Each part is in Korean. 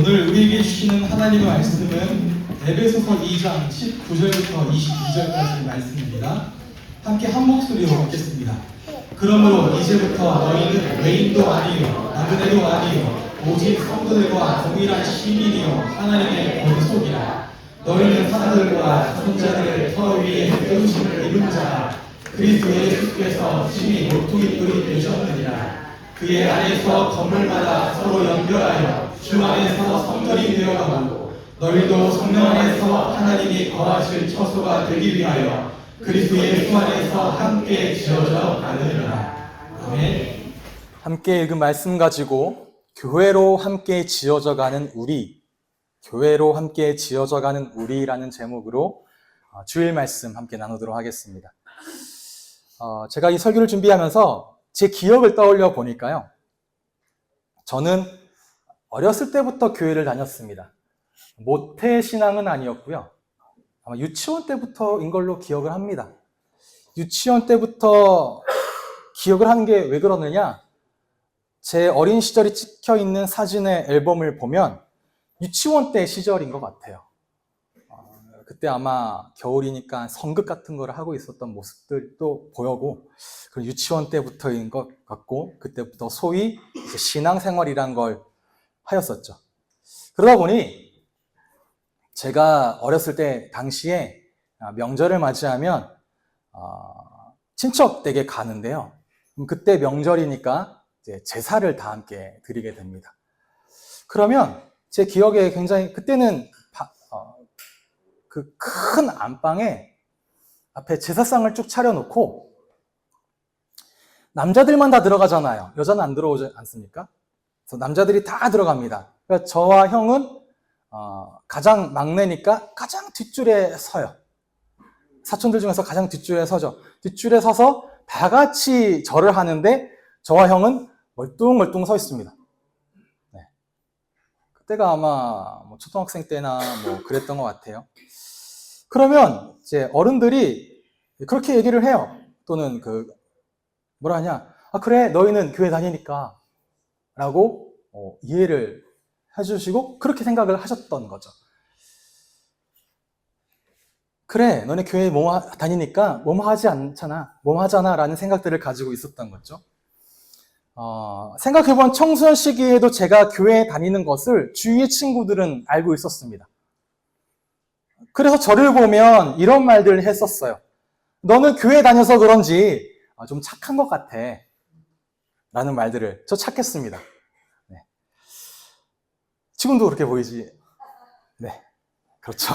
오늘 우리에게 주시는 하나님의 말씀은 에베소서 2장 19절부터 22절까지 말씀입니다. 함께 한 목소리로 읽겠습니다. 그러므로 이제부터 너희는 외인도 아니요 나그네도 아니요 오직 성도들과 동일한 시민이요 하나님의 권속이라. 너희는 사람들과 선자들을 터 위에 세우심을 입은 자라. 그리스도 예수께서 친히 모퉁이 뿔이 되셨느니라. 그의 안에서 건물마다 서로 연결하여 주 안에서 성전이 되어가고 너희도 성령 안에서 하나님이 거하실 처소가 되기 위하여 그리스도 예수 안에서 함께 지어져 가느니라. 아멘. 함께 읽은 말씀 가지고 교회로 함께 지어져가는 우리, 교회로 함께 지어져가는 우리라는 제목으로 주일 말씀 함께 나누도록 하겠습니다. 제가 이 설교를 준비하면서 제 기억을 떠올려 보니까요, 저는 어렸을 때부터 교회를 다녔습니다. 모태 신앙은 아니었고요, 아마 유치원 때부터인 걸로 기억을 합니다. 유치원 때부터 기억을 하는 게 왜 그러느냐, 제 어린 시절이 찍혀 있는 사진의 앨범을 보면 유치원 때 시절인 것 같아요. 그때 아마 겨울이니까 성극 같은 걸 하고 있었던 모습들도 보여고, 그리고 유치원 때부터인 것 같고, 그때부터 소위 이제 신앙생활이란 걸 하였었죠. 그러다 보니 제가 어렸을 때 당시에 명절을 맞이하면 친척 댁에 가는데요. 그때 명절이니까 이제 제사를 다 함께 드리게 됩니다. 그러면 제 기억에 굉장히, 그때는 그 큰 안방에 앞에 제사상을 쭉 차려놓고 남자들만 다 들어가잖아요. 여자는 안 들어오지 않습니까? 그래서 남자들이 다 들어갑니다. 그러니까 저와 형은 가장 막내니까 가장 뒷줄에 서요. 사촌들 중에서 가장 뒷줄에 서죠. 뒷줄에 서서 다 같이 절을 하는데 저와 형은 멀뚱멀뚱 서 있습니다. 네. 그때가 아마 초등학생 때나 그랬던 것 같아요. 그러면 이제 어른들이 그렇게 얘기를 해요. 또는 뭐라 하냐, 그래 너희는 교회 다니니까 라고 이해를 해주시고 그렇게 생각을 하셨던 거죠. 그래 너네 교회 다니니까 뭐하지 않잖아, 뭐하잖아 라는 생각들을 가지고 있었던 거죠. 생각해보면 청소년 시기에도 제가 교회에 다니는 것을 주위의 친구들은 알고 있었습니다. 그래서 저를 보면 이런 말들을 했었어요. 너는 교회 다녀서 그런지 좀 착한 것 같아 라는 말들을 저 착했습니다. 네. 지금도 그렇게 보이지? 네, 그렇죠.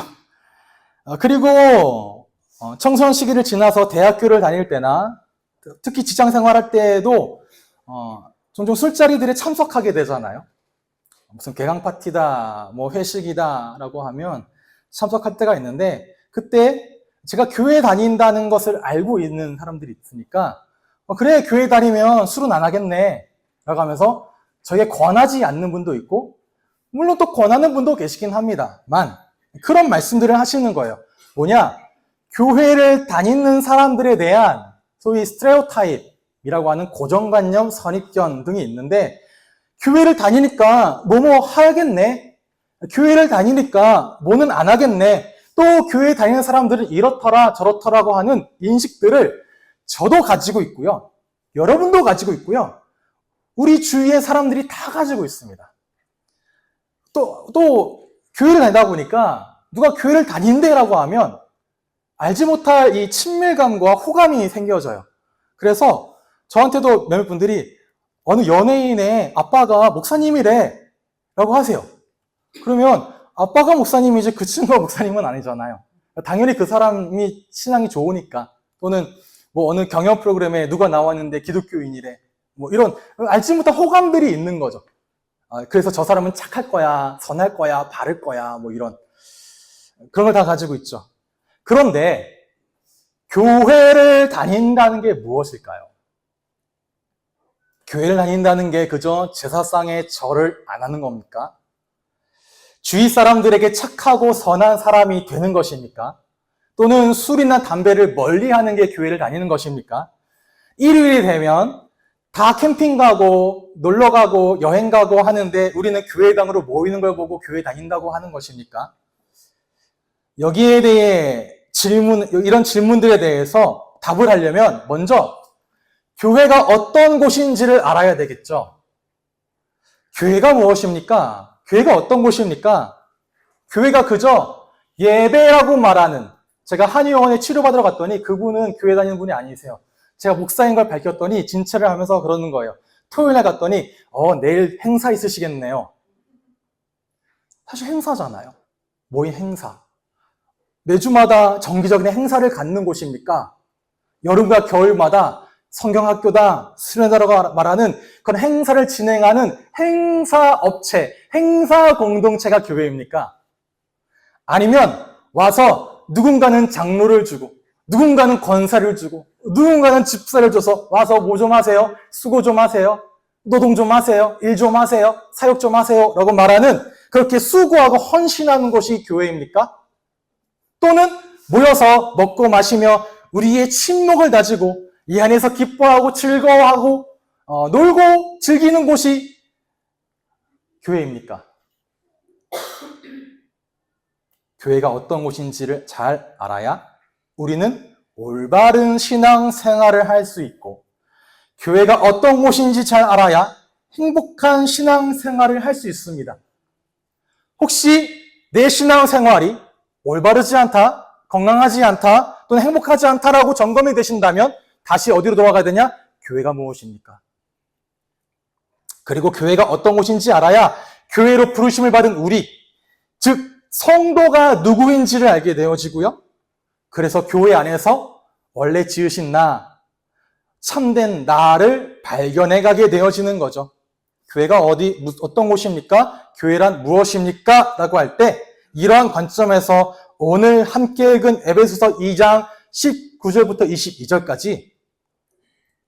그리고 청소년 시기를 지나서 대학교를 다닐 때나 특히 직장 생활할 때에도 종종 술자리들에 참석하게 되잖아요. 무슨 개강 파티다, 회식이다 라고 하면 참석할 때가 있는데, 그때 제가 교회 다닌다는 것을 알고 있는 사람들이 있으니까 그래 교회 다니면 술은 안 하겠네 라고 하면서 저에게 권하지 않는 분도 있고, 물론 또 권하는 분도 계시긴 합니다만 그런 말씀들을 하시는 거예요. 뭐냐, 교회를 다니는 사람들에 대한 소위 스테레오타입이라고 하는 고정관념, 선입견 등이 있는데, 교회를 다니니까 뭐뭐 하겠네, 교회를 다니니까 뭐는 안 하겠네, 또 교회 다니는 사람들은 이렇더라 저렇더라고 하는 인식들을 저도 가지고 있고요, 여러분도 가지고 있고요, 우리 주위의 사람들이 다 가지고 있습니다. 또 교회를 다니다 보니까 누가 교회를 다닌대라고 하면 알지 못할 이 친밀감과 호감이 생겨져요. 그래서 저한테도 몇몇 분들이 어느 연예인의 아빠가 목사님이래 라고 하세요. 그러면 아빠가 목사님이지 그 친구가 목사님은 아니잖아요. 당연히 그 사람이 신앙이 좋으니까, 또는 어느 경연 프로그램에 누가 나왔는데 기독교인이래, 이런 알지 못한 호감들이 있는 거죠. 그래서 저 사람은 착할 거야, 선할 거야, 바를 거야, 이런 그런 걸 다 가지고 있죠. 그런데 교회를 다닌다는 게 무엇일까요? 교회를 다닌다는 게 그저 제사상에 절을 안 하는 겁니까? 주위 사람들에게 착하고 선한 사람이 되는 것입니까? 또는 술이나 담배를 멀리하는 게 교회를 다니는 것입니까? 일요일이 되면 다 캠핑 가고 놀러 가고 여행 가고 하는데 우리는 교회당으로 모이는 걸 보고 교회 다닌다고 하는 것입니까? 여기에 대해 이런 질문들에 대해서 답을 하려면 먼저 교회가 어떤 곳인지를 알아야 되겠죠. 교회가 무엇입니까? 교회가 어떤 곳입니까? 교회가 그저 예배라고 말하는, 제가 한의원에 치료받으러 갔더니 그분은 교회 다니는 분이 아니세요. 제가 목사인 걸 밝혔더니 진찰을 하면서 그러는 거예요. 토요일에 갔더니 내일 행사 있으시겠네요. 사실 행사잖아요. 모임 행사. 매주마다 정기적인 행사를 갖는 곳입니까? 여름과 겨울마다 성경학교다, 수련회라고 말하는 그런 행사를 진행하는 행사업체, 행사 공동체가 교회입니까? 아니면 와서 누군가는 장로를 주고, 누군가는 권사를 주고, 누군가는 집사를 줘서 와서 뭐 좀 하세요? 수고 좀 하세요? 노동 좀 하세요? 일 좀 하세요? 사역 좀 하세요? 라고 말하는, 그렇게 수고하고 헌신하는 곳이 교회입니까? 또는 모여서 먹고 마시며 우리의 친목을 다지고 이 안에서 기뻐하고 즐거워하고 놀고 즐기는 곳이 교회입니까? 교회가 어떤 곳인지를 잘 알아야 우리는 올바른 신앙 생활을 할 수 있고, 교회가 어떤 곳인지 잘 알아야 행복한 신앙 생활을 할 수 있습니다. 혹시 내 신앙 생활이 올바르지 않다, 건강하지 않다, 또는 행복하지 않다라고 점검이 되신다면 다시 어디로 돌아가야 되냐? 교회가 무엇입니까? 그리고 교회가 어떤 곳인지 알아야 교회로 부르심을 받은 우리, 즉 성도가 누구인지를 알게 되어지고요. 그래서 교회 안에서 원래 지으신 나, 참된 나를 발견해 가게 되어지는 거죠. 교회가 어떤 곳입니까? 교회란 무엇입니까? 라고 할 때 이러한 관점에서 오늘 함께 읽은 에베소서 2장 19절부터 22절까지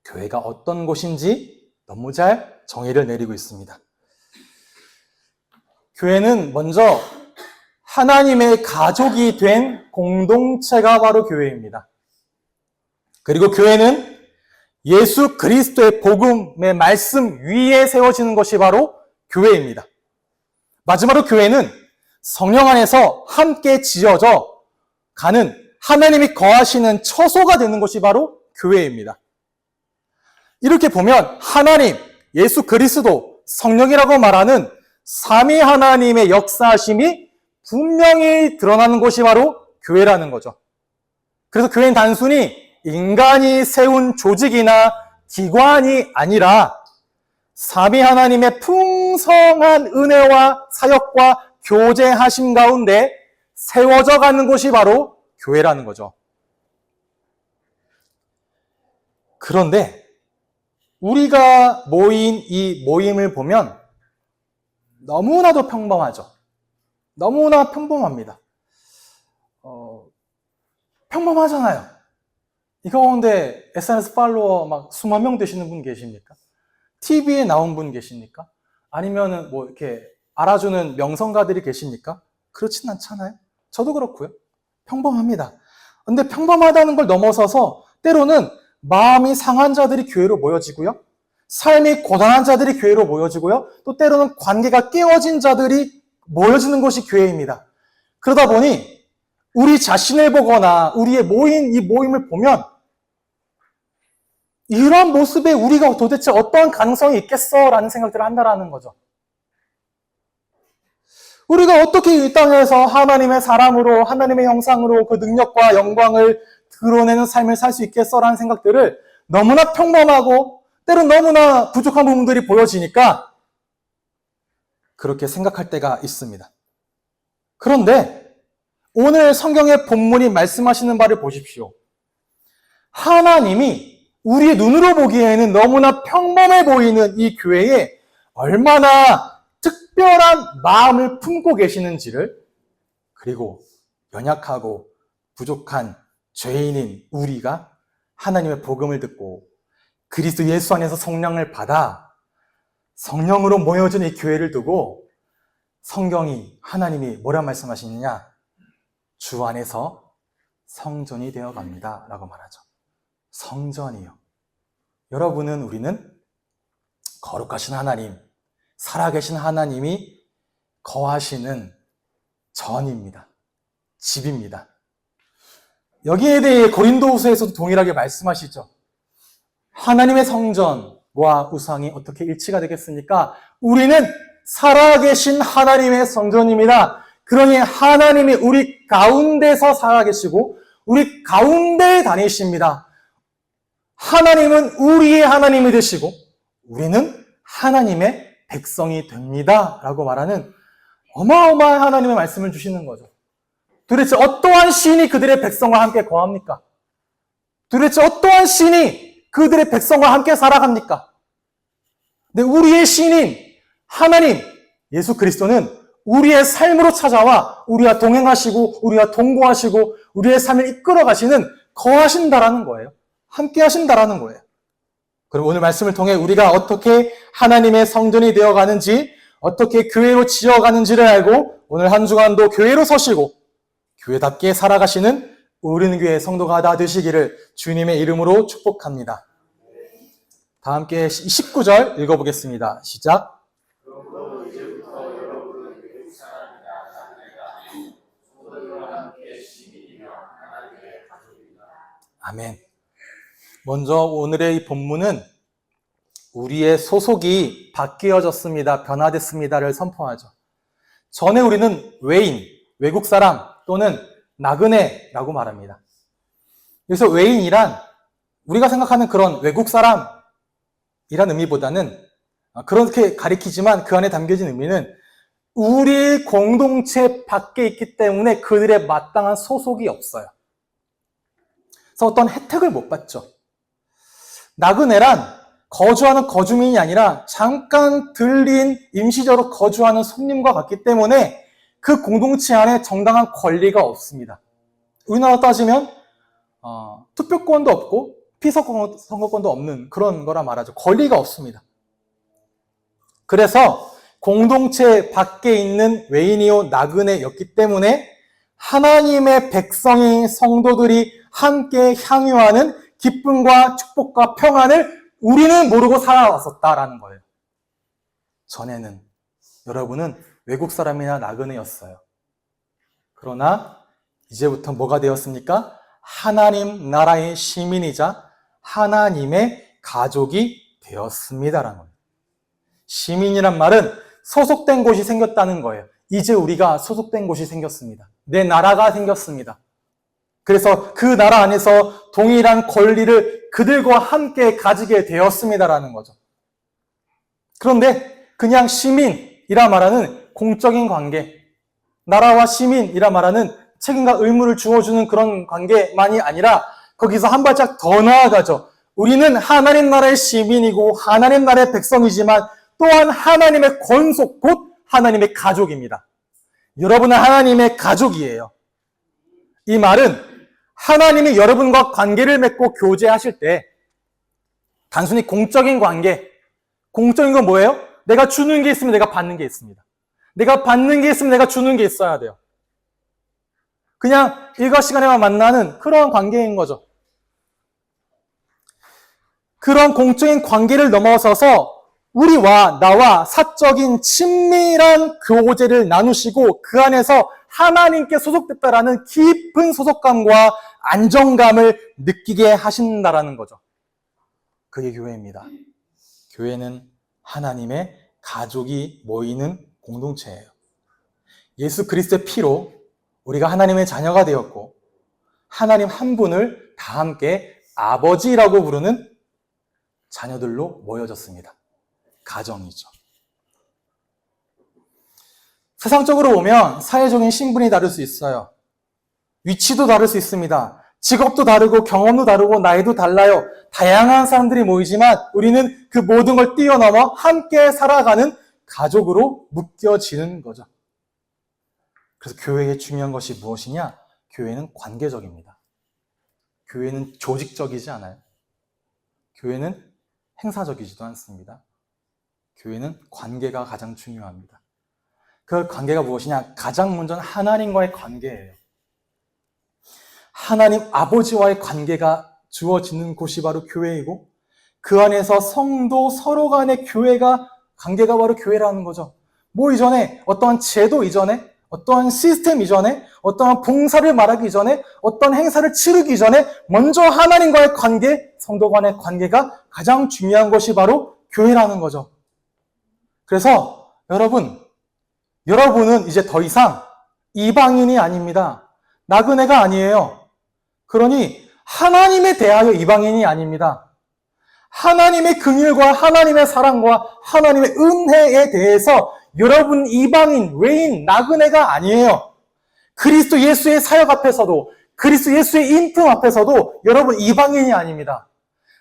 교회가 어떤 곳인지 너무 잘 정의를 내리고 있습니다. 교회는 먼저 하나님의 가족이 된 공동체가 바로 교회입니다. 그리고 교회는 예수 그리스도의 복음의 말씀 위에 세워지는 것이 바로 교회입니다. 마지막으로 교회는 성령 안에서 함께 지어져 가는 하나님이 거하시는 처소가 되는 것이 바로 교회입니다. 이렇게 보면 하나님, 예수 그리스도, 성령이라고 말하는 삼위 하나님의 역사하심이 분명히 드러나는 곳이 바로 교회라는 거죠. 그래서 교회는 단순히 인간이 세운 조직이나 기관이 아니라 삼위 하나님의 풍성한 은혜와 사역과 교제하심 가운데 세워져 가는 곳이 바로 교회라는 거죠. 그런데 우리가 모인 이 모임을 보면 너무나도 평범하죠. 너무나 평범합니다. 평범하잖아요. 이 가운데 SNS 팔로워 막 수만 명 되시는 분 계십니까? TV에 나온 분 계십니까? 아니면은 뭐 이렇게 알아주는 명성가들이 계십니까? 그렇진 않잖아요. 저도 그렇고요. 평범합니다. 근데 평범하다는 걸 넘어서서 때로는 마음이 상한 자들이 교회로 모여지고요. 삶이 고단한 자들이 교회로 모여지고요. 또 때로는 관계가 깨어진 자들이 모여지는 것이 교회입니다. 그러다 보니 우리 자신을 보거나 우리의 모인 이 모임을 보면 이런 모습에 우리가 도대체 어떠한 가능성이 있겠어라는 생각들을 한다라는 거죠. 우리가 어떻게 이 땅에서 하나님의 사람으로, 하나님의 형상으로 그 능력과 영광을 드러내는 삶을 살 수 있겠어라는 생각들을 너무나 평범하고 때론 너무나 부족한 부분들이 보여지니까 그렇게 생각할 때가 있습니다. 그런데 오늘 성경의 본문이 말씀하시는 바를 보십시오. 하나님이 우리의 눈으로 보기에는 너무나 평범해 보이는 이 교회에 얼마나 특별한 마음을 품고 계시는지를, 그리고 연약하고 부족한 죄인인 우리가 하나님의 복음을 듣고 그리스도 예수 안에서 성령을 받아 성령으로 모여진 이 교회를 두고 성경이, 하나님이 뭐라 말씀하시느냐? 주 안에서 성전이 되어 갑니다 라고 말하죠. 성전이요. 여러분은, 우리는 거룩하신 하나님, 살아계신 하나님이 거하시는 전입니다. 집입니다. 여기에 대해 고린도후서에서도 동일하게 말씀하시죠. 하나님의 성전과 우상이 어떻게 일치가 되겠습니까? 우리는 살아계신 하나님의 성전입니다. 그러니 하나님이 우리 가운데서 살아계시고 우리 가운데 다니십니다. 하나님은 우리의 하나님이 되시고 우리는 하나님의 백성이 됩니다. 라고 말하는 어마어마한 하나님의 말씀을 주시는 거죠. 도대체 어떠한 신이 그들의 백성과 함께 거합니까? 도대체 어떠한 신이 그들의 백성과 함께 살아갑니까? 근데 우리의 신인 하나님 예수 그리스도는 우리의 삶으로 찾아와 우리와 동행하시고 우리와 동거하시고 우리의 삶을 이끌어 가시는 거하신다라는 거예요. 함께 하신다라는 거예요. 그럼 오늘 말씀을 통해 우리가 어떻게 하나님의 성전이 되어가는지 어떻게 교회로 지어가는지를 알고 오늘 한 주간도 교회로 서시고 교회답게 살아가시는 우리는교회 성도가 다 되시기를 주님의 이름으로 축복합니다. 다 함께 19절 읽어보겠습니다. 시작. 아멘. 먼저 오늘의 이 본문은 우리의 소속이 바뀌어졌습니다. 변화됐습니다를 선포하죠. 전에 우리는 외인, 외국 사람 또는 나그네라고 말합니다. 그래서 외인이란 우리가 생각하는 그런 외국 사람이란 의미보다는 그렇게 가리키지만 그 안에 담겨진 의미는 우리 공동체 밖에 있기 때문에 그들의 마땅한 소속이 없어요. 그래서 어떤 혜택을 못 받죠. 나그네란 거주하는 거주민이 아니라 잠깐 들린 임시적으로 거주하는 손님과 같기 때문에 그 공동체 안에 정당한 권리가 없습니다. 우리나라 따지면 투표권도 없고 피선거권도 없는 그런 거라 말하죠. 권리가 없습니다. 그래서 공동체 밖에 있는 외인이요 나그네였기 때문에 하나님의 백성인 성도들이 함께 향유하는 기쁨과 축복과 평안을 우리는 모르고 살아왔었다라는 거예요. 전에는 여러분은 외국 사람이나 나그네였어요. 그러나 이제부터 뭐가 되었습니까? 하나님 나라의 시민이자 하나님의 가족이 되었습니다라는 거예요. 시민이란 말은 소속된 곳이 생겼다는 거예요. 이제 우리가 소속된 곳이 생겼습니다. 내 나라가 생겼습니다. 그래서 그 나라 안에서 동일한 권리를 그들과 함께 가지게 되었습니다라는 거죠. 그런데 그냥 시민이라 말하는 공적인 관계, 나라와 시민이라 말하는 책임과 의무를 주어주는 그런 관계만이 아니라 거기서 한 발짝 더 나아가죠. 우리는 하나님 나라의 시민이고 하나님 나라의 백성이지만 또한 하나님의 권속 곧 하나님의 가족입니다. 여러분은 하나님의 가족이에요. 이 말은 하나님이 여러분과 관계를 맺고 교제하실 때 단순히 공적인 관계, 공적인 건 뭐예요? 내가 주는 게 있으면 내가 받는 게 있습니다. 내가 받는 게 있으면 내가 주는 게 있어야 돼요. 그냥 일과 시간에만 만나는 그런 관계인 거죠. 그런 공적인 관계를 넘어서서 우리와 나와 사적인 친밀한 교제를 나누시고 그 안에서 하나님께 소속됐다라는 깊은 소속감과 안정감을 느끼게 하신다라는 거죠. 그게 교회입니다. 교회는 하나님의 가족이 모이는 공동체예요. 예수 그리스도의 피로 우리가 하나님의 자녀가 되었고 하나님 한 분을 다 함께 아버지라고 부르는 자녀들로 모여졌습니다. 가정이죠. 세상적으로 보면 사회적인 신분이 다를 수 있어요. 위치도 다를 수 있습니다. 직업도 다르고 경험도 다르고 나이도 달라요. 다양한 사람들이 모이지만 우리는 그 모든 걸 뛰어넘어 함께 살아가는 가족으로 묶여지는 거죠. 그래서 교회의 중요한 것이 무엇이냐? 교회는 관계적입니다. 교회는 조직적이지 않아요. 교회는 행사적이지도 않습니다. 교회는 관계가 가장 중요합니다. 그 관계가 무엇이냐? 가장 먼저는 하나님과의 관계예요. 하나님 아버지와의 관계가 주어지는 곳이 바로 교회이고 그 안에서 성도 서로 간의 관계가 바로 교회라는 거죠. 뭐 이전에, 어떠한 제도 이전에, 어떠한 시스템 이전에, 어떠한 봉사를 말하기 이전에, 어떠한 행사를 치르기 전에 먼저 하나님과의 관계, 성도 간의 관계가 가장 중요한 것이 바로 교회라는 거죠. 그래서 여러분은 이제 더 이상 이방인이 아닙니다. 나그네가 아니에요. 그러니 하나님에 대하여 이방인이 아닙니다. 하나님의 긍휼과 하나님의 사랑과 하나님의 은혜에 대해서 여러분 이방인, 외인, 나그네가 아니에요. 그리스도 예수의 사역 앞에서도, 그리스도 예수의 인품 앞에서도 여러분 이방인이 아닙니다.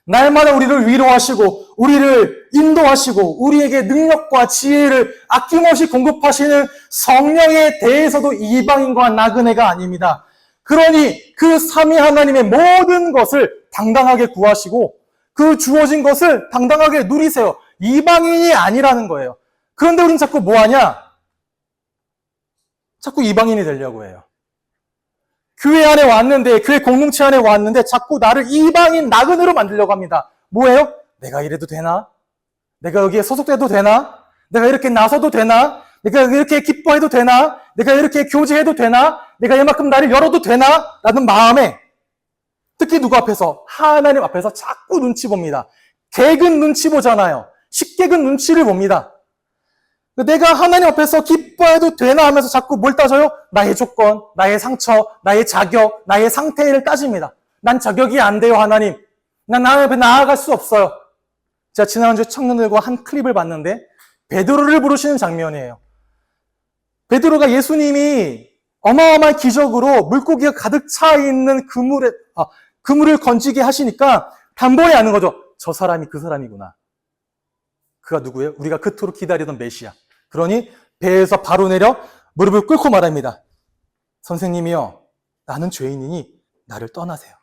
날마다 우리를 위로하시고 우리를 인도하시고 우리에게 능력과 지혜를 아낌없이 공급하시는 성령에 대해서도 이방인과 나그네가 아닙니다. 그러니 그 삼위 하나님의 모든 것을 당당하게 구하시고 그 주어진 것을 당당하게 누리세요. 이방인이 아니라는 거예요. 그런데 우린 자꾸 뭐하냐? 자꾸 이방인이 되려고 해요. 교회 안에 왔는데, 교회 공동체 안에 왔는데 자꾸 나를 이방인 나그네로 만들려고 합니다. 뭐예요? 내가 이래도 되나? 내가 여기에 소속돼도 되나? 내가 이렇게 나서도 되나? 내가 이렇게 기뻐해도 되나? 내가 이렇게 교제해도 되나? 내가 이만큼 나를 열어도 되나? 라는 마음에 특히 누구 앞에서? 하나님 앞에서 자꾸 눈치 봅니다. 객은 눈치 보잖아요. 식객은 눈치를 봅니다. 내가 하나님 앞에서 기뻐해도 되나 하면서 자꾸 뭘 따져요? 나의 조건, 나의 상처, 나의 자격, 나의 상태를 따집니다. 난 자격이 안 돼요, 하나님. 난 하나님 앞에 나아갈 수 없어요. 제가 지난주 청년들과 한 클립을 봤는데 베드로를 부르시는 장면이에요. 베드로가 예수님이 어마어마한 기적으로 물고기가 가득 차 있는 그물을 건지게 하시니까 단번에 아는 거죠. 저 사람이 그 사람이구나. 그가 누구예요? 우리가 그토록 기다리던 메시아. 그러니 배에서 바로 내려 무릎을 꿇고 말합니다. 선생님이요, 나는 죄인이니 나를 떠나세요.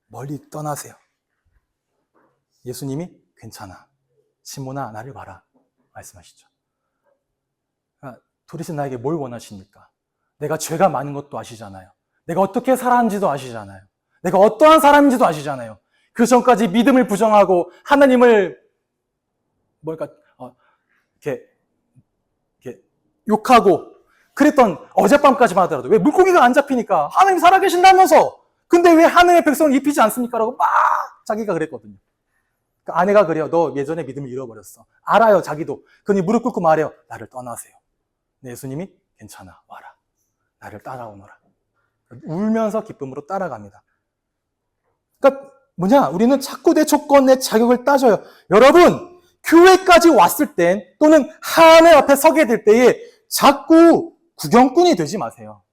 멀리 떠나세요. 예수님이 괜찮아. 시몬아, 나를 봐라. 말씀하시죠. 도대체 나에게 뭘 원하십니까? 내가 죄가 많은 것도 아시잖아요. 내가 어떻게 살았는지도 아시잖아요. 내가 어떠한 사람인지도 아시잖아요. 그 전까지 믿음을 부정하고 하나님을 이렇게 욕하고 그랬던 어젯밤까지만 하더라도 왜 물고기가 안 잡히니까 하나님 살아계신다면서 근데 왜 하나님의 백성을 입히지 않습니까? 라고 막 자기가 그랬거든요. 그 아내가 그래요. 너 예전에 믿음을 잃어버렸어. 알아요, 자기도. 그러니 무릎 꿇고 말해요. 나를 떠나세요. 네, 예수님이 괜찮아, 와라. 나를 따라오너라. 울면서 기쁨으로 따라갑니다. 그러니까 우리는 자꾸 내 조건, 내 자격을 따져요. 여러분, 교회까지 왔을 땐 또는 하나님 앞에 서게 될 때에 자꾸 구경꾼이 되지 마세요.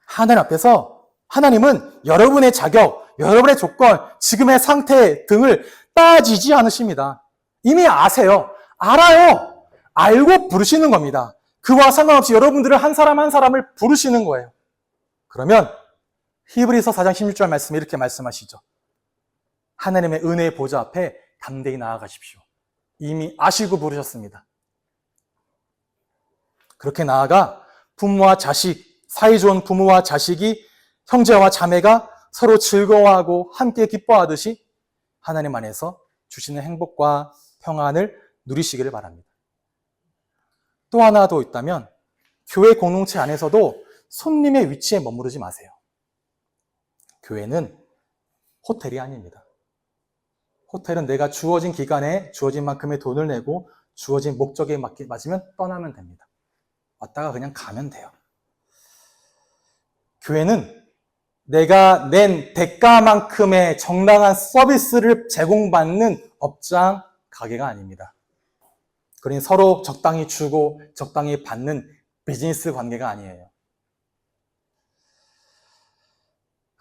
하나님 앞에서 하나님은 여러분의 자격, 여러분의 조건, 지금의 상태 등을 따지지 않으십니다. 이미 아세요. 알아요. 알고 부르시는 겁니다. 그와 상관없이 여러분들을 한 사람 한 사람을 부르시는 거예요. 그러면 히브리서 4장 16절 말씀에 이렇게 말씀하시죠. 하나님의 은혜의 보좌 앞에 담대히 나아가십시오. 이미 아시고 부르셨습니다. 그렇게 나아가 부모와 자식, 사이좋은 부모와 자식이 형제와 자매가 서로 즐거워하고 함께 기뻐하듯이 하나님 안에서 주시는 행복과 평안을 누리시기를 바랍니다. 또 하나 더 있다면 교회 공동체 안에서도 손님의 위치에 머무르지 마세요. 교회는 호텔이 아닙니다. 호텔은 내가 주어진 기간에 주어진 만큼의 돈을 내고 주어진 목적에 맞으면 떠나면 됩니다. 왔다가 그냥 가면 돼요. 교회는 내가 낸 대가만큼의 정당한 서비스를 제공받는 업장, 가게가 아닙니다. 그러니 서로 적당히 주고 적당히 받는 비즈니스 관계가 아니에요.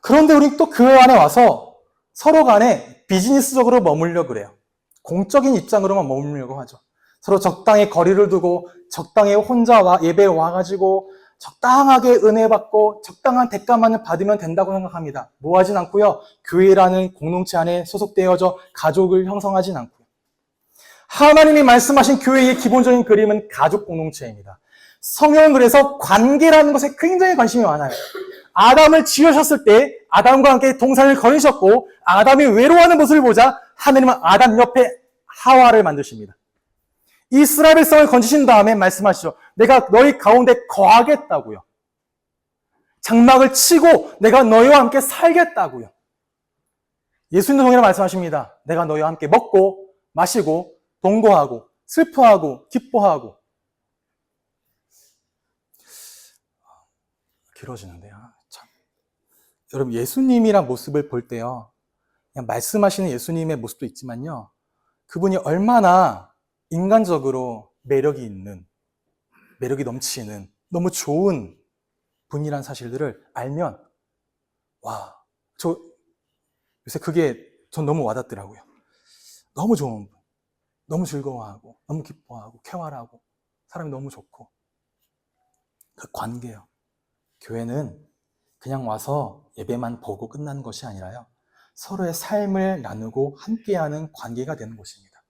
그런데 우리 또 교회 안에 와서 서로 간에 비즈니스적으로 머물려고 그래요. 공적인 입장으로만 머물려고 하죠. 서로 적당히 거리를 두고 적당히 혼자 예배에 와가지고 적당하게 은혜 받고 적당한 대가만 받으면 된다고 생각합니다. 뭐 하진 않고요. 교회라는 공동체 안에 소속되어져 가족을 형성하진 않고요. 하나님이 말씀하신 교회의 기본적인 그림은 가족 공동체입니다. 성경은 그래서 관계라는 것에 굉장히 관심이 많아요. 아담을 지으셨을 때 아담과 함께 동산을 거니셨고 아담이 외로워하는 모습을 보자 하느님은 아담 옆에 하와를 만드십니다. 이스라엘 백성을 건지신 다음에 말씀하시죠. 내가 너희 가운데 거하겠다고요. 장막을 치고 내가 너희와 함께 살겠다고요. 예수님도 동일하게 말씀하십니다. 내가 너희와 함께 먹고 마시고 동거하고 슬퍼하고 기뻐하고. 길어지는데요. 참. 여러분, 예수님이란 모습을 볼 때요, 그냥 말씀하시는 예수님의 모습도 있지만요, 그분이 얼마나 인간적으로 매력이 있는, 매력이 넘치는 너무 좋은 분이란 사실들을 알면, 와, 저 요새 그게 전 너무 와닿더라고요. 너무 좋은 분, 너무 즐거워하고 너무 기뻐하고 쾌활하고 사람이 너무 좋고, 그 관계요. 교회는 그냥 와서 예배만 보고 끝나는 것이 아니라요, 서로의 삶을 나누고 함께하는 관계가 되는 곳입니다.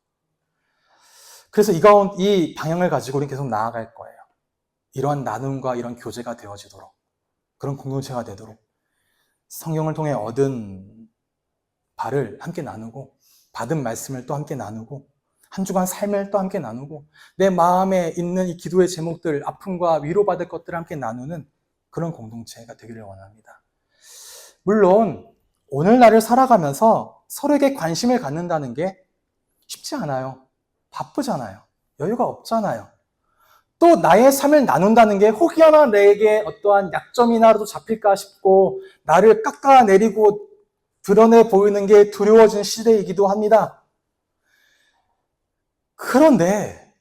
그래서 이 방향을 가지고 우리는 계속 나아갈 거예요. 이러한 나눔과 이런 교제가 되어지도록, 그런 공동체가 되도록, 성경을 통해 얻은 바를 함께 나누고, 받은 말씀을 또 함께 나누고, 한 주간 삶을 또 함께 나누고, 내 마음에 있는 이 기도의 제목들, 아픔과 위로받을 것들을 함께 나누는 그런 공동체가 되기를 원합니다. 물론 오늘날을 살아가면서 서로에게 관심을 갖는다는 게 쉽지 않아요. 바쁘잖아요. 여유가 없잖아요. 또 나의 삶을 나눈다는 게 혹여나 내게 어떠한 약점이나라도 잡힐까 싶고 나를 깎아내리고 드러내 보이는 게 두려워진 시대이기도 합니다. 그런데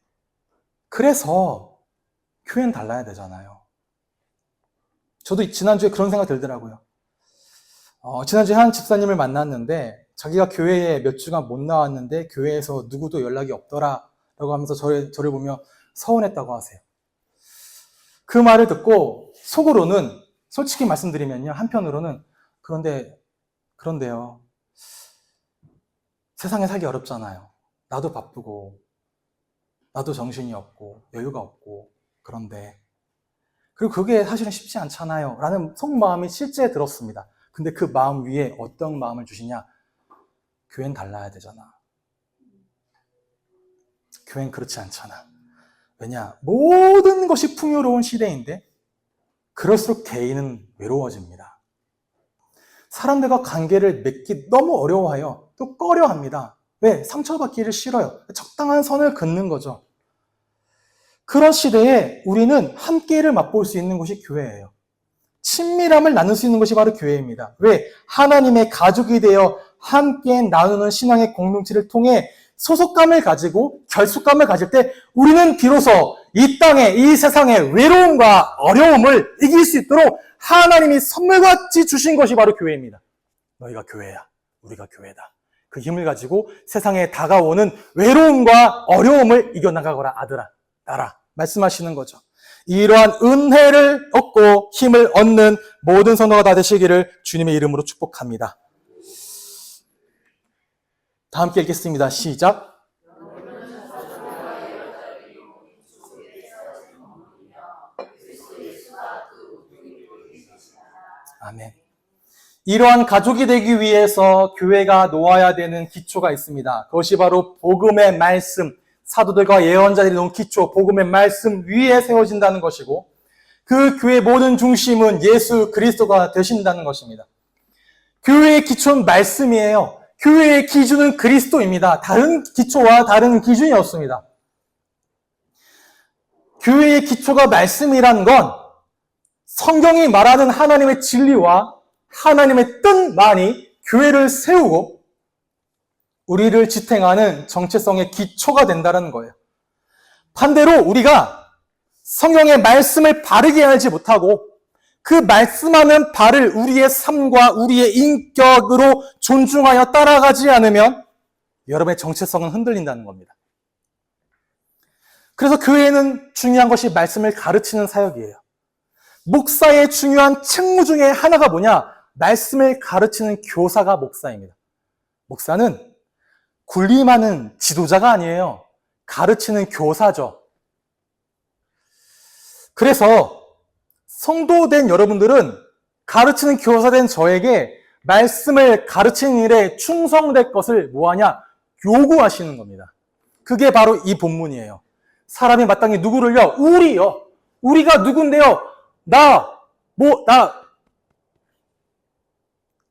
그래서 교회는 달라야 되잖아요. 저도 지난주에 그런 생각 들더라고요. 지난주에 한 집사님을 만났는데 자기가 교회에 몇 주간 못 나왔는데 교회에서 누구도 연락이 없더라 라고 하면서 저를 보며 서운했다고 하세요. 그 말을 듣고 속으로는, 솔직히 말씀드리면요, 한편으로는 그런데요, 세상에 살기 어렵잖아요. 나도 바쁘고 나도 정신이 없고 여유가 없고, 그리고 그게 사실은 쉽지 않잖아요 라는 속마음이 실제 들었습니다. 근데 그 마음 위에 어떤 마음을 주시냐? 교회는 달라야 되잖아. 교회는 그렇지 않잖아. 왜냐? 모든 것이 풍요로운 시대인데 그럴수록 개인은 외로워집니다. 사람들과 관계를 맺기 너무 어려워해요. 또 꺼려합니다. 왜? 상처받기를 싫어요. 적당한 선을 긋는 거죠. 그런 시대에 우리는 함께를 맛볼 수 있는 곳이 교회예요. 친밀함을 나눌 수 있는 것이 바로 교회입니다. 왜? 하나님의 가족이 되어 함께 나누는 신앙의 공동체를 통해 소속감을 가지고 결속감을 가질 때 우리는 비로소 이 땅에, 이 세상의 외로움과 어려움을 이길 수 있도록 하나님이 선물같이 주신 것이 바로 교회입니다. 너희가 교회야. 우리가 교회다. 그 힘을 가지고 세상에 다가오는 외로움과 어려움을 이겨나가거라 아들아, 딸아 말씀하시는 거죠. 이러한 은혜를 얻고 힘을 얻는 모든 성도가 다 되시기를 주님의 이름으로 축복합니다. 다 함께 읽겠습니다. 시작. 아멘. 이러한 가족이 되기 위해서 교회가 놓아야 되는 기초가 있습니다. 그것이 바로 복음의 말씀, 사도들과 예언자들이 놓은 기초, 복음의 말씀 위에 세워진다는 것이고, 그 교회의 모든 중심은 예수 그리스도가 되신다는 것입니다. 교회의 기초는 말씀이에요. 교회의 기준은 그리스도입니다. 다른 기초와 다른 기준이 없습니다. 교회의 기초가 말씀이라는 건 성경이 말하는 하나님의 진리와 하나님의 뜻만이 교회를 세우고 우리를 지탱하는 정체성의 기초가 된다는 거예요. 반대로 우리가 성경의 말씀을 바르게 알지 못하고 그 말씀하는 바를 우리의 삶과 우리의 인격으로 존중하여 따라가지 않으면 여러분의 정체성은 흔들린다는 겁니다. 그래서 교회는 중요한 것이 말씀을 가르치는 사역이에요. 목사의 중요한 책무 중에 하나가 뭐냐? 말씀을 가르치는 교사가 목사입니다. 목사는 군림하는 지도자가 아니에요. 가르치는 교사죠. 그래서 성도된 여러분들은 가르치는 교사된 저에게 말씀을 가르치는 일에 충성될 것을 뭐하냐? 요구하시는 겁니다. 그게 바로 이 본문이에요. 사람이 마땅히 누구를요? 우리요. 우리가 누군데요?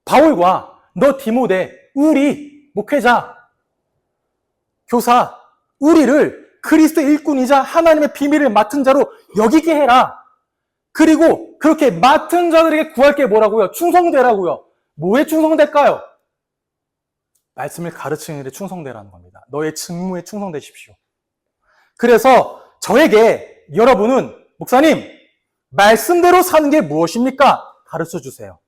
바울과 너 디모데, 우리 목회자, 교사, 우리를 그리스도의 일꾼이자 하나님의 비밀을 맡은 자로 여기게 해라. 그리고 그렇게 맡은 자들에게 구할 게 뭐라고요? 충성되라고요. 뭐에 충성될까요? 말씀을 가르치는 일에 충성되라는 겁니다. 너의 직무에 충성되십시오. 그래서 저에게 여러분은 목사님, 말씀대로 사는 게 무엇입니까? 가르쳐 주세요.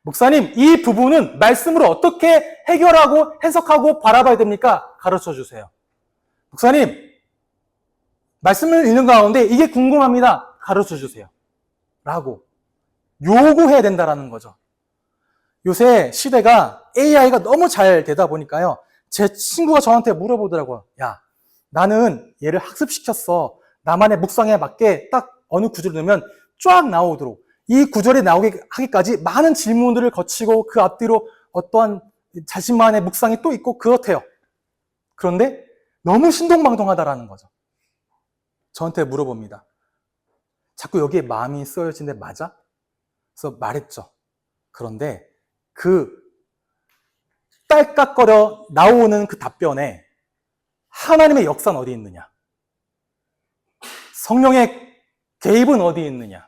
목사님, 이 부분은 말씀으로 어떻게 해결하고 해석하고 바라봐야 됩니까? 가르쳐 주세요. 목사님, 말씀을 읽는 가운데 이게 궁금합니다. 가르쳐 주세요. 라고 요구해야 된다라는 거죠. 요새 시대가 AI가 너무 잘 되다 보니까요. 제 친구가 저한테 물어보더라고요. 야, 나는 얘를 학습시켰어. 나만의 묵상에 맞게 딱 어느 구절을 넣으면 쫙 나오도록. 이 구절이 나오게 하기까지 많은 질문들을 거치고 그 앞뒤로 어떠한 자신만의 묵상이 또 있고 그렇대요. 그런데 너무 신동방동하다라는 거죠. 저한테 물어봅니다. 자꾸 여기에 마음이 쓰여지는데 맞아? 그래서 말했죠. 그런데 그 딸깍거려 나오는 그 답변에 하나님의 역사는 어디 있느냐? 성령의 개입은 어디 있느냐?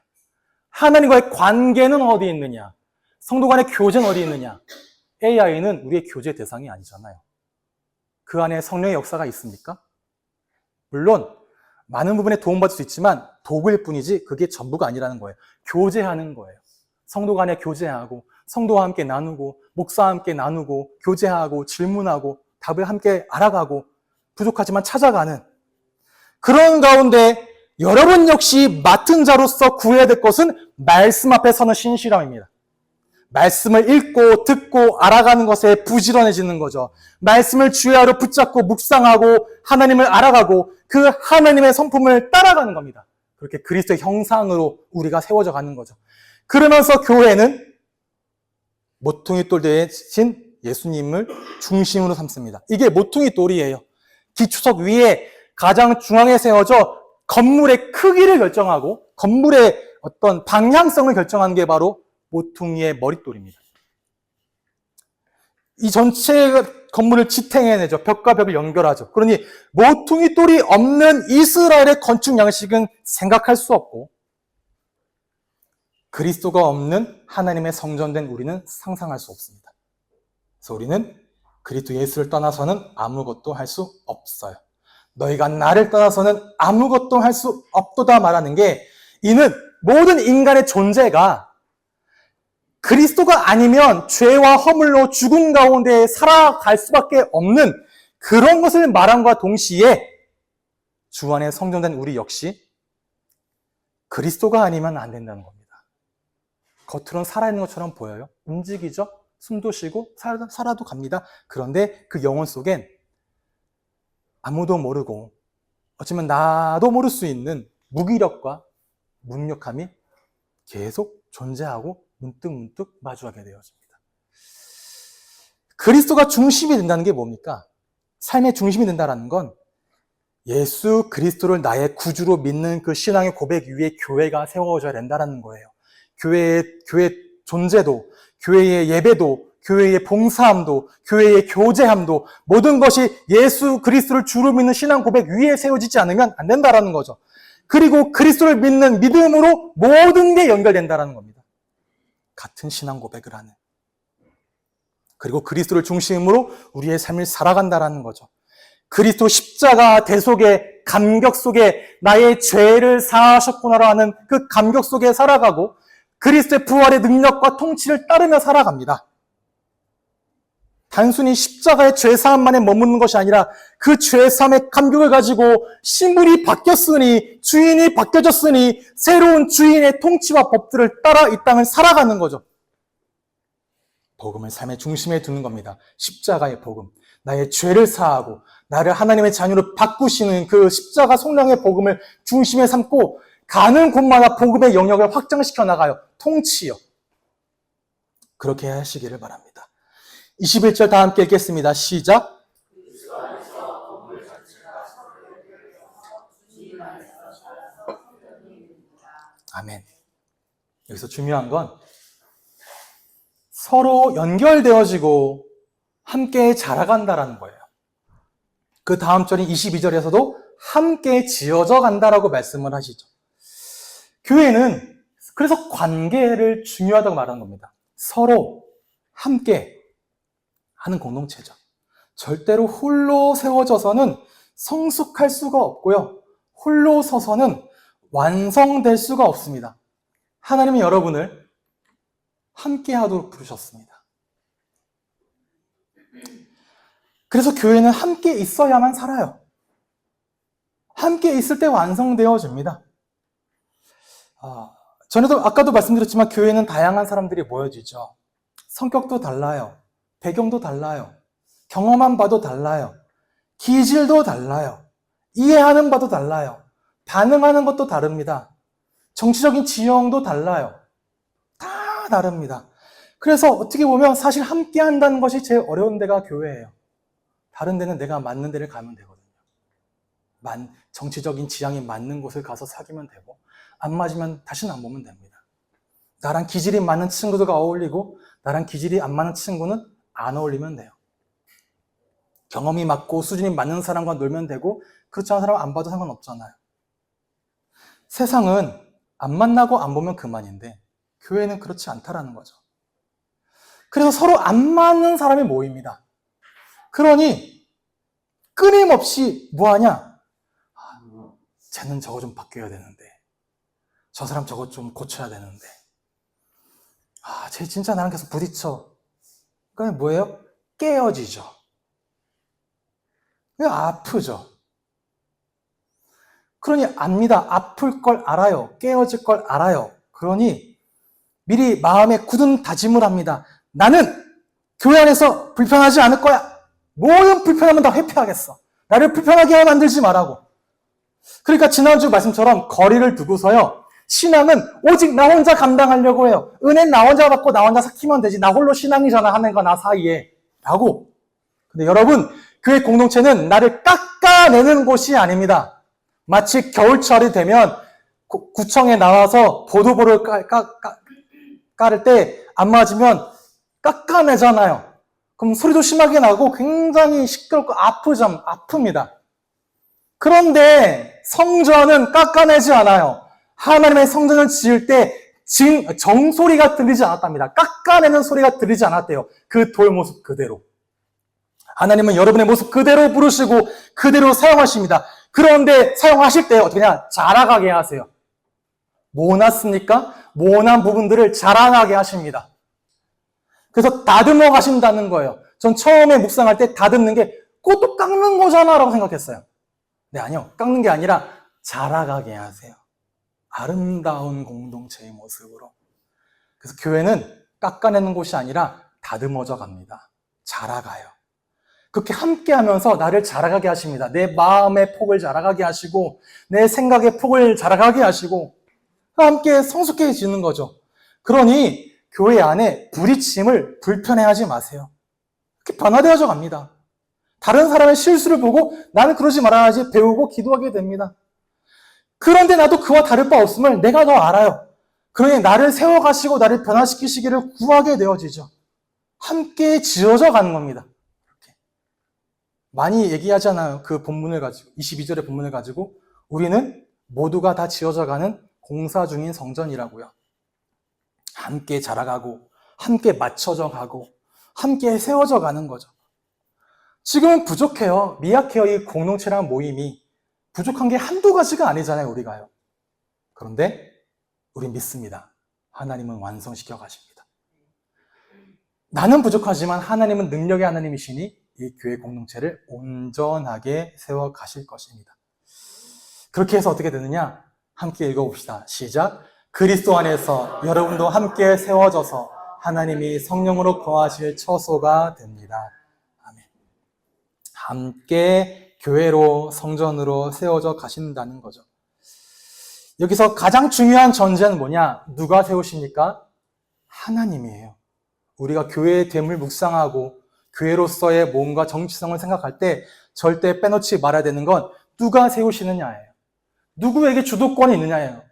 하나님과의 관계는 어디 있느냐? 성도 간의 교제는 어디 있느냐? AI는 우리의 교제 대상이 아니잖아요. 그 안에 성령의 역사가 있습니까? 물론 많은 부분에 도움받을 수 있지만 도구일 뿐이지 그게 전부가 아니라는 거예요. 교제하는 거예요. 성도 간에 교제하고 성도와 함께 나누고 목사와 함께 나누고 교제하고 질문하고 답을 함께 알아가고 부족하지만 찾아가는 그런 가운데 여러분 역시 맡은 자로서 구해야 될 것은 말씀 앞에 서는 신실함입니다. 말씀을 읽고 듣고 알아가는 것에 부지런해지는 거죠. 말씀을 주야로 붙잡고 묵상하고 하나님을 알아가고 그 하나님의 성품을 따라가는 겁니다. 그렇게 그리스도의 형상으로 우리가 세워져 가는 거죠. 그러면서 교회는 모퉁이 돌 대신 예수님을 중심으로 삼습니다. 이게 모퉁이 돌이에요. 기초석 위에 가장 중앙에 세워져 건물의 크기를 결정하고 건물의 어떤 방향성을 결정하는 게 바로 모퉁이의 머릿돌입니다. 이 전체 건물을 지탱해내죠. 벽과 벽을 연결하죠. 그러니 모퉁이 돌이 없는 이스라엘의 건축 양식은 생각할 수 없고 그리스도가 없는 하나님의 성전된 우리는 상상할 수 없습니다. 그래서 우리는 그리스도 예수를 떠나서는 아무것도 할 수 없어요. 너희가 나를 떠나서는 아무것도 할 수 없도다 말하는 게 이는 모든 인간의 존재가 그리스도가 아니면 죄와 허물로 죽은 가운데 살아갈 수밖에 없는 그런 것을 말함과 동시에 주 안에 성전된 우리 역시 그리스도가 아니면 안 된다는 겁니다. 겉으로는 살아있는 것처럼 보여요. 움직이죠. 숨도 쉬고 살아도 갑니다. 그런데 그 영혼 속엔 아무도 모르고 어쩌면 나도 모를 수 있는 무기력과 무력함이 계속 존재하고 문득문득 마주하게 되어집니다. 그리스도가 중심이 된다는 게 뭡니까? 삶의 중심이 된다는 건 예수 그리스도를 나의 구주로 믿는 그 신앙의 고백 위에 교회가 세워져야 된다는 거예요. 교회 존재도, 교회의 예배도, 교회의 봉사함도, 교회의 교제함도 모든 것이 예수 그리스도를 주로 믿는 신앙 고백 위에 세워지지 않으면 안 된다는 거죠. 그리고 그리스도를 믿는 믿음으로 모든 게 연결된다는 겁니다. 같은 신앙 고백을 하는. 그리고 그리스도를 중심으로 우리의 삶을 살아간다는 거죠. 그리스도 십자가 대속의 감격 속에 나의 죄를 사하셨구나라는 그 감격 속에 살아가고 그리스도의 부활의 능력과 통치를 따르며 살아갑니다. 단순히 십자가의 죄사함만에 머무는 것이 아니라 그 죄사함의 감격을 가지고 신분이 바뀌었으니 주인이 바뀌어졌으니 새로운 주인의 통치와 법들을 따라 이 땅을 살아가는 거죠. 복음을 삶의 중심에 두는 겁니다. 십자가의 복음. 나의 죄를 사하고 나를 하나님의 자녀로 바꾸시는 그 십자가 성령의 복음을 중심에 삼고 가는 곳마다 복음의 영역을 확장시켜 나가요. 통치요. 그렇게 하시기를 바랍니다. 21절 다 함께 읽겠습니다. 시작. 아멘. 여기서 중요한 건 서로 연결되어지고 함께 자라간다라는 거예요. 그 다음 절인 22절에서도 함께 지어져 간다라고 말씀을 하시죠. 교회는 그래서 관계를 중요하다고 말하는 겁니다. 서로 함께 하는 공동체죠. 절대로 홀로 세워져서는 성숙할 수가 없고요. 홀로 서서는 완성될 수가 없습니다. 하나님은 여러분을 함께 하도록 부르셨습니다. 그래서 교회는 함께 있어야만 살아요. 함께 있을 때 완성되어집니다. 전에도 아까도 말씀드렸지만 교회는 다양한 사람들이 모여지죠. 성격도 달라요. 배경도 달라요. 경험한 바도 달라요. 기질도 달라요. 이해하는 바도 달라요. 반응하는 것도 다릅니다. 정치적인 지형도 달라요. 다 다릅니다. 그래서 어떻게 보면 사실 함께 한다는 것이 제일 어려운 데가 교회예요. 다른 데는 내가 맞는 데를 가면 되거든요. 정치적인 지향이 맞는 곳을 가서 사귀면 되고 안 맞으면 다시는 안 보면 됩니다. 나랑 기질이 맞는 친구들과 어울리고 나랑 기질이 안 맞는 친구는 안 어울리면 돼요. 경험이 맞고 수준이 맞는 사람과 놀면 되고 그렇지 않은 사람은 안 봐도 상관없잖아요. 세상은 안 만나고 안 보면 그만인데 교회는 그렇지 않다라는 거죠. 그래서 서로 안 맞는 사람이 모입니다. 그러니 끊임없이 뭐하냐? 쟤는 저거 좀 바뀌어야 되는데 저 사람 저거 좀 고쳐야 되는데 쟤 진짜 나랑 계속 부딪혀. 그러니까 뭐예요? 깨어지죠. 아프죠. 그러니 압니다. 아플 걸 알아요. 깨어질 걸 알아요. 그러니 미리 마음에 굳은 다짐을 합니다. 나는 교회 안에서 불편하지 않을 거야. 모든 불편함은 다 회피하겠어. 나를 불편하게 만들지 말라고. 그러니까 지난주 말씀처럼 거리를 두고서요. 신앙은 오직 나 혼자 감당하려고 해요. 은혜는 나 혼자 받고 나 혼자 삭히면 되지. 나 홀로 신앙이잖아. 하나님과 나 사이에. 라고. 근데 여러분, 교회 공동체는 나를 깎아내는 곳이 아닙니다. 마치 겨울철이 되면 구청에 나와서 보도보를 깔을 때 안 맞으면 깎아내잖아요. 그럼 소리도 심하게 나고 굉장히 시끄럽고 아픕니다. 그런데 성전은 깎아내지 않아요. 하나님의 성전을 지을 때 정소리가 들리지 않았답니다. 깎아내는 소리가 들리지 않았대요. 그 돌 모습 그대로. 하나님은 여러분의 모습 그대로 부르시고 그대로 사용하십니다. 그런데 사용하실 때 어떻게 하냐? 자라가게 하세요. 모났습니까? 모난 부분들을 자라나게 하십니다. 그래서 다듬어 가신다는 거예요. 전 처음에 묵상할 때 다듬는 게 그것도 깎는 거잖아 라고 생각했어요. 네, 아니요. 깎는 게 아니라 자라가게 하세요. 아름다운 공동체의 모습으로. 그래서 교회는 깎아내는 곳이 아니라 다듬어져 갑니다. 자라가요. 그렇게 함께 하면서 나를 자라가게 하십니다. 내 마음의 폭을 자라가게 하시고 내 생각의 폭을 자라가게 하시고 함께 성숙해지는 거죠. 그러니 교회 안에 부딪힘을 불편해하지 마세요. 이렇게 변화되어져 갑니다. 다른 사람의 실수를 보고 나는 그러지 말아야지 배우고 기도하게 됩니다. 그런데 나도 그와 다를 바 없음을 내가 더 알아요. 그러니 나를 세워가시고 나를 변화시키시기를 구하게 되어지죠. 함께 지어져 가는 겁니다. 이렇게. 많이 얘기하잖아요. 그 본문을 가지고 22절의 본문을 가지고 우리는 모두가 다 지어져 가는 공사 중인 성전이라고요. 함께 자라가고 함께 맞춰져 가고 함께 세워져 가는 거죠. 지금은 부족해요. 미약해요. 이 공동체란 모임이. 부족한 게 한두 가지가 아니잖아요, 우리가요. 그런데 우린 믿습니다. 하나님은 완성시켜 가십니다. 나는 부족하지만 하나님은 능력의 하나님이시니 이 교회 공동체를 온전하게 세워 가실 것입니다. 그렇게 해서 어떻게 되느냐? 함께 읽어봅시다. 시작. 그리스도 안에서 여러분도 함께 세워져서 하나님이 성령으로 거하실 처소가 됩니다. 아멘. 함께 교회로 성전으로 세워져 가신다는 거죠. 여기서 가장 중요한 전제는 뭐냐? 누가 세우십니까? 하나님이에요. 우리가 교회의 됨을 묵상하고 교회로서의 몸과 정치성을 생각할 때 절대 빼놓지 말아야 되는 건 누가 세우시느냐예요. 누구에게 주도권이 있느냐예요.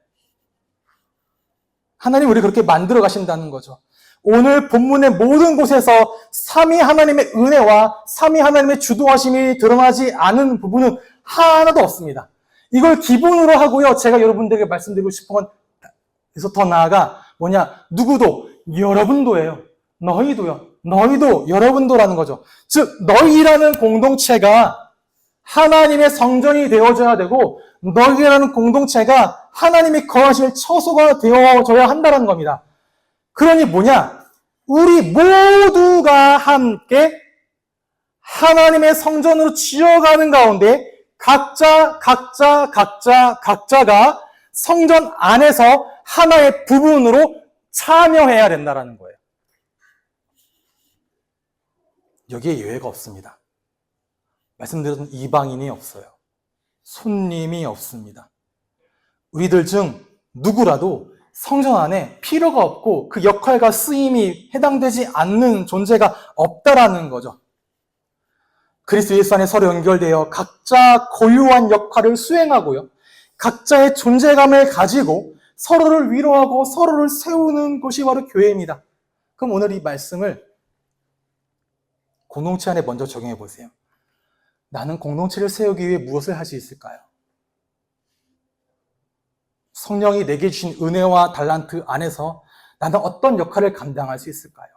하나님 우리 그렇게 만들어 가신다는 거죠. 오늘 본문의 모든 곳에서 삼위 하나님의 은혜와 삼위 하나님의 주도하심이 드러나지 않은 부분은 하나도 없습니다. 이걸 기본으로 하고요. 제가 여러분들에게 말씀드리고 싶은 건 그래서 더 나아가 뭐냐? 누구도 여러분도예요. 너희도요. 너희도 여러분도라는 거죠. 즉 너희라는 공동체가 하나님의 성전이 되어져야 되고 너희라는 공동체가 하나님이 거하실 처소가 되어져야 한다는 겁니다. 그러니 뭐냐? 우리 모두가 함께 하나님의 성전으로 지어가는 가운데 각자가 성전 안에서 하나의 부분으로 참여해야 된다는 거예요. 여기에 예외가 없습니다. 말씀드렸던 이방인이 없어요. 손님이 없습니다. 우리들 중 누구라도 성전 안에 필요가 없고 그 역할과 쓰임이 해당되지 않는 존재가 없다라는 거죠. 그리스도 예수 안에 서로 연결되어 각자 고유한 역할을 수행하고요. 각자의 존재감을 가지고 서로를 위로하고 서로를 세우는 곳이 바로 교회입니다. 그럼 오늘 이 말씀을 공동체 안에 먼저 적용해 보세요. 나는 공동체를 세우기 위해 무엇을 할 수 있을까요? 성령이 내게 주신 은혜와 달란트 안에서 나는 어떤 역할을 감당할 수 있을까요?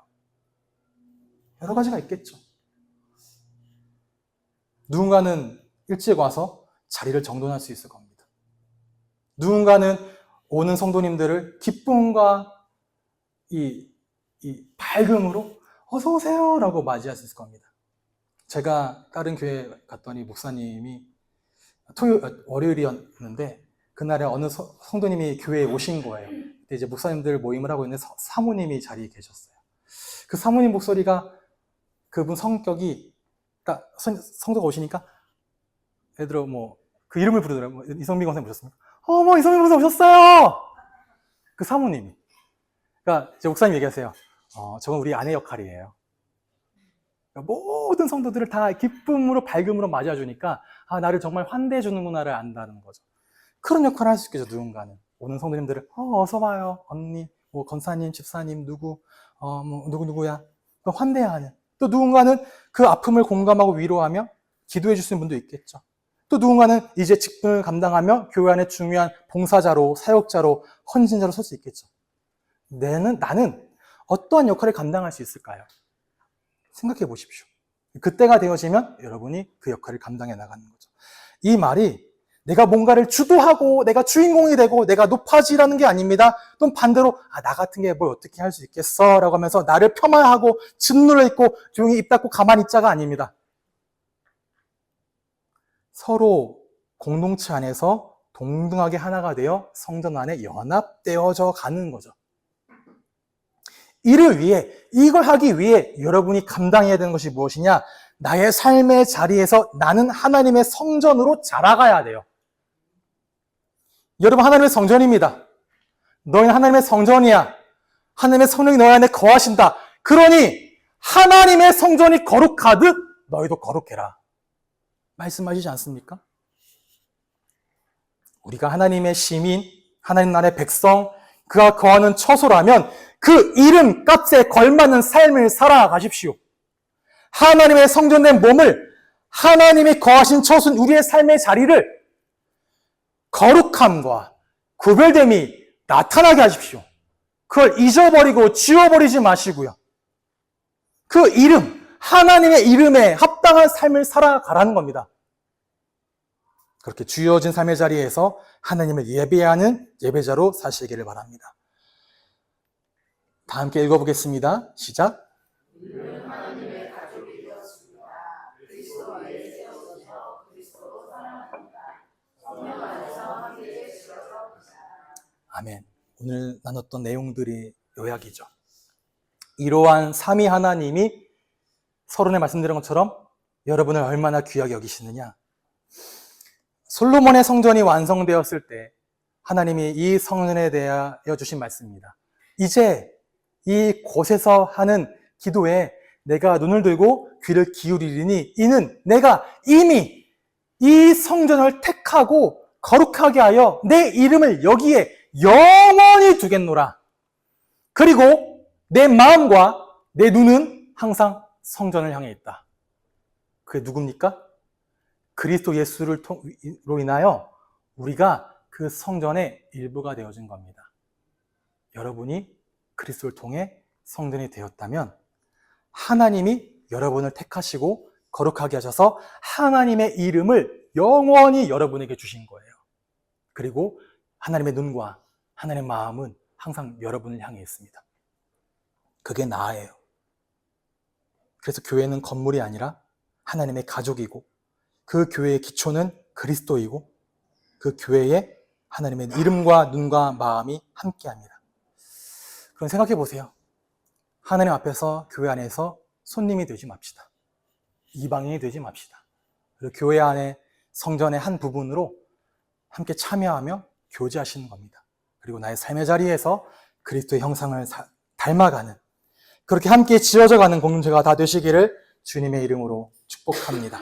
여러 가지가 있겠죠. 누군가는 일찍 와서 자리를 정돈할 수 있을 겁니다. 누군가는 오는 성도님들을 기쁨과 이 밝음으로 어서 오세요 라고 맞이할 수 있을 겁니다. 제가 다른 교회 갔더니 목사님이 월요일이었는데 그날에 어느 성도님이 교회에 오신 거예요. 그때 이제 목사님들 모임을 하고 있는 사모님이 자리에 계셨어요. 그 사모님 목소리가 그분 성격이 딱 성도가 오시니까 예를 들어 그 이름을 부르더라고요. 이성민 권사님 오셨습니까? 어머 이성민 권사님 오셨어요. 그 사모님이. 그러니까 이제 목사님 얘기하세요. 저건 우리 아내 역할이에요. 그러니까 모든 성도들을 다 기쁨으로 밝음으로 맞아주니까 나를 정말 환대해 주는구나를 안다는 거죠. 그런 역할을 할 수 있겠죠. 누군가는 오는 성도님들을 어서 와요 언니, 권사님, 집사님 누구야 환대하는. 또 누군가는 그 아픔을 공감하고 위로하며 기도해 줄 수 있는 분도 있겠죠. 또 누군가는 이제 직분을 감당하며 교회 안에 중요한 봉사자로 사역자로 헌신자로 설 수 있겠죠. 나는 어떠한 역할을 감당할 수 있을까요? 생각해 보십시오. 그때가 되어지면 여러분이 그 역할을 감당해 나가는 거죠. 이 말이 내가 뭔가를 주도하고 내가 주인공이 되고 내가 높아지라는 게 아닙니다. 또 반대로 나 같은 게 뭘 어떻게 할 수 있겠어 라고 하면서 나를 폄하하고 짓눌러 있고 조용히 입 닫고 가만히 있자가 아닙니다. 서로 공동체 안에서 동등하게 하나가 되어 성전 안에 연합되어져 가는 거죠. 이걸 하기 위해 여러분이 감당해야 되는 것이 무엇이냐? 나의 삶의 자리에서 나는 하나님의 성전으로 자라가야 돼요. 여러분 하나님의 성전입니다. 너희는 하나님의 성전이야. 하나님의 성령이 너희 안에 거하신다. 그러니 하나님의 성전이 거룩하듯 너희도 거룩해라. 말씀하시지 않습니까? 우리가 하나님의 시민, 하나님 나라의 백성, 그가 거하는 처소라면 그 이름 값에 걸맞는 삶을 살아가십시오. 하나님의 성전된 몸을 하나님이 거하신 처소인 우리의 삶의 자리를 거룩함과 구별됨이 나타나게 하십시오. 그걸 잊어버리고 지워버리지 마시고요. 그 이름, 하나님의 이름에 합당한 삶을 살아가라는 겁니다. 그렇게 주어진 삶의 자리에서 하나님을 예배하는 예배자로 사시기를 바랍니다. 다 함께 읽어보겠습니다. 시작. 하나님의 가족이 되었습니다. 그리스도에 세워서 그리스도로 사랑합니다. 성령 안에서 함께 지어져 아멘. 오늘 나눴던 내용들이 요약이죠. 이러한 삼위 하나님이 서론에 말씀드린 것처럼 여러분을 얼마나 귀하게 여기시느냐. 솔로몬의 성전이 완성되었을 때 하나님이 이 성전에 대하여 주신 말씀입니다. 이제 이 곳에서 하는 기도에 내가 눈을 들고 귀를 기울이리니 이는 내가 이미 이 성전을 택하고 거룩하게 하여 내 이름을 여기에 영원히 두겠노라. 그리고 내 마음과 내 눈은 항상 성전을 향해 있다. 그게 누굽니까? 그리스도 예수로 인하여 우리가 그 성전의 일부가 되어진 겁니다. 여러분이 그리스도를 통해 성전이 되었다면 하나님이 여러분을 택하시고 거룩하게 하셔서 하나님의 이름을 영원히 여러분에게 주신 거예요. 그리고 하나님의 눈과 하나님의 마음은 항상 여러분을 향해 있습니다. 그게 나예요. 그래서 교회는 건물이 아니라 하나님의 가족이고 그 교회의 기초는 그리스도이고 그 교회에 하나님의 이름과 눈과 마음이 함께합니다. 그럼 생각해 보세요. 하나님 앞에서 교회 안에서 손님이 되지 맙시다. 이방인이 되지 맙시다. 그리고 교회 안에 성전의 한 부분으로 함께 참여하며 교제하시는 겁니다. 그리고 나의 삶의 자리에서 그리스도의 형상을 닮아가는 그렇게 함께 지어져가는 공동체가 다 되시기를 주님의 이름으로 축복합니다.